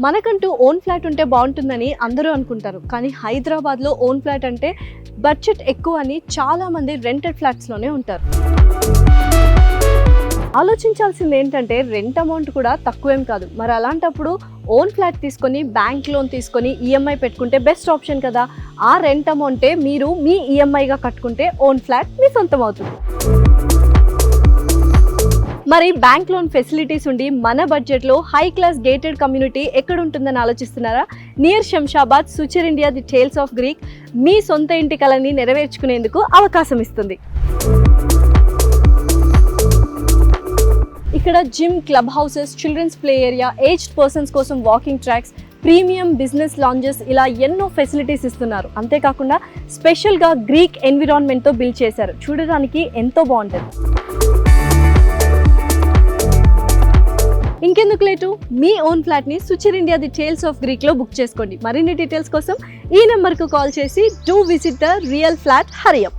మనకంటూ own flat ఉంటే బాగుంటుందని అందరూ అనుకుంటారు. కానీ హైదరాబాద్లో ఓన్ ఫ్లాట్ అంటే బడ్జెట్ ఎక్కువ అని చాలామంది రెంటెడ్ ఫ్లాట్స్లోనే ఉంటారు. ఆలోచించాల్సింది ఏంటంటే రెంట్ అమౌంట్ కూడా తక్కువేం కాదు. మరి అలాంటప్పుడు ఓన్ ఫ్లాట్ తీసుకొని బ్యాంక్ లోన్ తీసుకొని ఈఎంఐ పెట్టుకుంటే బెస్ట్ ఆప్షన్ కదా. ఆ రెంట్ అమౌంటే మీరు మీ ఈఎంఐగా కట్టుకుంటే ఓన్ ఫ్లాట్ మీ సొంతం అవుతుంది. మరి బ్యాంక్ లోన్ ఫెసిలిటీస్ ఉండి మన బడ్జెట్లో హై క్లాస్ గేటెడ్ కమ్యూనిటీ ఎక్కడ ఉంటుందని ఆలోచిస్తున్నారా? Near Shamshabad Suchir India the tales of Greek మీ సొంత ఇంటి కలని నెరవేర్చుకునేందుకు అవకాశం ఇస్తుంది. ఇక్కడ gym, club houses, children's play area, aged persons కోసం walking tracks, premium business lounges ఇలా ఎన్నో ఫెసిలిటీస్ ఇస్తున్నారు. అంతేకాకుండా స్పెషల్గా గ్రీక్ ఎన్విరాన్మెంట్తో బిల్డ్ చేశారు. చూడడానికి ఎంతో బాగుంటుంది. ఇంకెందుకు లేటు, మీ ఓన్ ఫ్లాట్ని Suchir India the tales of గ్రీక్లో బుక్ చేసుకోండి. మరిన్ని డీటెయిల్స్ కోసం ఈ నెంబర్కు కాల్ చేసి do visit the real flat, hurry up.